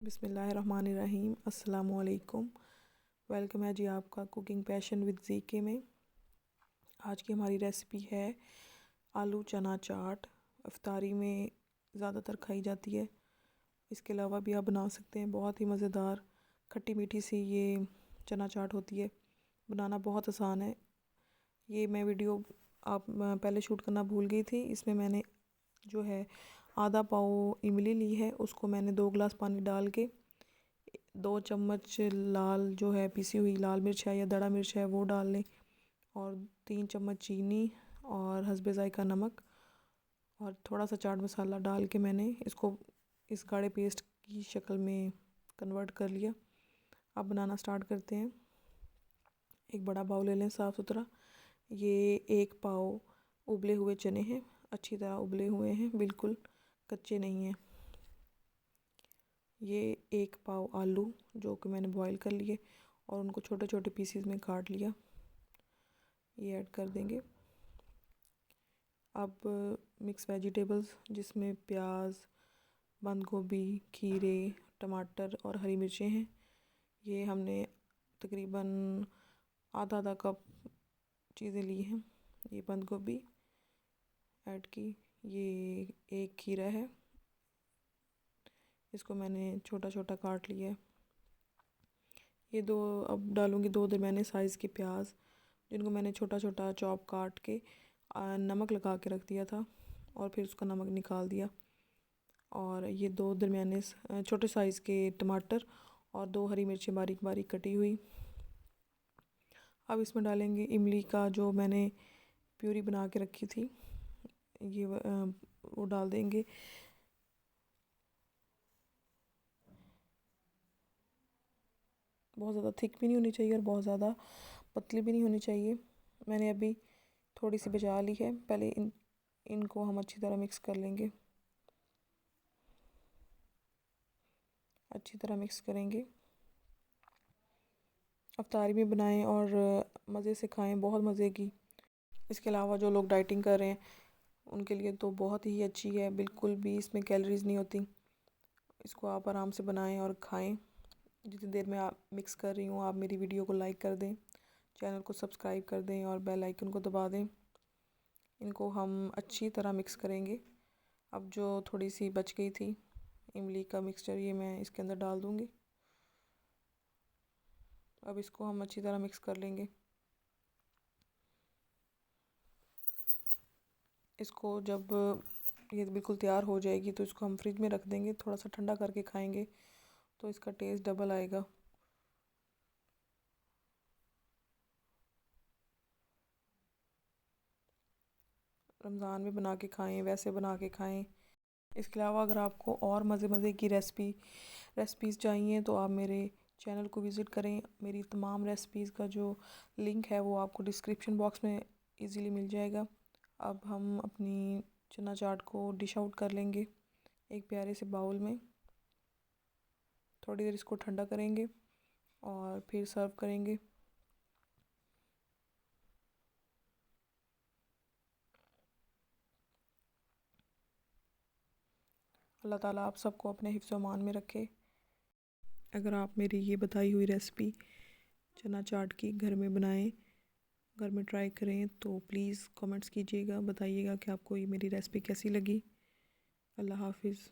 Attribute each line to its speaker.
Speaker 1: बिस्मिल्लाहिर्रहमानिर्रहीम। अस्सलामुअलैकुम। वेलकम है जी आपका कुकिंग पैशन विद ज़ीके में। आज की हमारी रेसिपी है आलू चना चाट। इफ्तारी में ज़्यादातर खाई जाती है। इसके अलावा भी आप बना सकते हैं। बहुत ही मज़ेदार खट्टी मीठी सी ये चना चाट होती है। बनाना बहुत आसान है। ये मैं वीडियो आप पहले शूट करना भूल गई थी। इसमें मैंने जो है आधा पाव इमली ली है। उसको मैंने 2 गिलास पानी डाल के 2 चम्मच लाल जो है पीसी हुई लाल मिर्च है या दड़ा मिर्च है वो डाल लें, और 3 चम्मच चीनी और हस्बे ज़ायका नमक और थोड़ा सा चाट मसाला डाल के मैंने इसको इस गाढ़े पेस्ट की शक्ल में कन्वर्ट कर लिया। अब बनाना स्टार्ट करते हैं। एक बड़ा बाउल ले लें साफ़ सुथरा। ये 1 पाव उबले हुए चने हैं, अच्छी तरह उबले हुए हैं, बिल्कुल कच्चे नहीं हैं। ये 1 पाव आलू जो कि मैंने बॉईल कर लिए और उनको छोटे छोटे पीसीज में काट लिया, ये ऐड कर देंगे। अब मिक्स वेजिटेबल्स जिसमें प्याज, बंद गोभी, खीरे, टमाटर और हरी मिर्चें हैं। ये हमने तकरीबन आधा कप चीज़ें ली हैं। ये बंद गोभी ऐड की, ये 1 खीरा है, इसको मैंने छोटा छोटा काट लिया है। ये अब डालूँगी 2 दरमियाने साइज़ के प्याज जिनको मैंने छोटा छोटा चॉप काट के नमक लगा के रख दिया था और फिर उसका नमक निकाल दिया। और ये 2 दरमियाने छोटे साइज़ के टमाटर और 2 हरी मिर्चें बारीक बारीक कटी हुई। अब इसमें डालेंगे इमली का जो मैंने प्यूरी बना के रखी थी, ये वो डाल देंगे। बहुत ज़्यादा थिक भी नहीं होनी चाहिए और बहुत ज़्यादा पतली भी नहीं होनी चाहिए। मैंने अभी थोड़ी सी बचा ली है। पहले इनको हम अच्छी तरह मिक्स कर लेंगे। अच्छी तरह मिक्स करेंगे। अफ्तारी में बनाएं और मज़े से खाएं, बहुत मज़े की। इसके अलावा जो लोग डाइटिंग कर रहे हैं उनके लिए तो बहुत ही अच्छी है, बिल्कुल भी इसमें कैलोरीज़ नहीं होती। इसको आप आराम से बनाएं और खाएं। जितनी देर में आप मिक्स कर रही हूँ, आप मेरी वीडियो को लाइक कर दें, चैनल को सब्सक्राइब कर दें और बेल आइकन को दबा दें। इनको हम अच्छी तरह मिक्स करेंगे। अब जो थोड़ी सी बच गई थी इमली का मिक्सचर, ये मैं इसके अंदर डाल दूँगी। अब इसको हम अच्छी तरह मिक्स कर लेंगे। इसको जब ये बिल्कुल तैयार हो जाएगी तो इसको हम फ्रिज में रख देंगे। थोड़ा सा ठंडा करके खाएंगे तो इसका टेस्ट डबल आएगा। रमज़ान में बना के खाएं, वैसे बना के खाएं। इसके अलावा अगर आपको और मज़े की रेसिपीज़ चाहिए तो आप मेरे चैनल को विज़िट करें। मेरी तमाम रेसिपीज़ का जो लिंक है वो आपको डिस्क्रिप्शन बॉक्स में इजीली मिल जाएगा। अब हम अपनी चना चाट को डिश आउट कर लेंगे एक प्यारे से बाउल में। थोड़ी देर इसको ठंडा करेंगे और फिर सर्व करेंगे। अल्लाह ताला आप सबको अपने हिफ्ज़ अमान में रखे। अगर आप मेरी ये बताई हुई रेसिपी चना चाट की घर में बनाएं, घर में ट्राई करें तो प्लीज़ कमेंट्स कीजिएगा, बताइएगा कि आपको ये मेरी रेसिपी कैसी लगी। अल्लाह हाफिज़।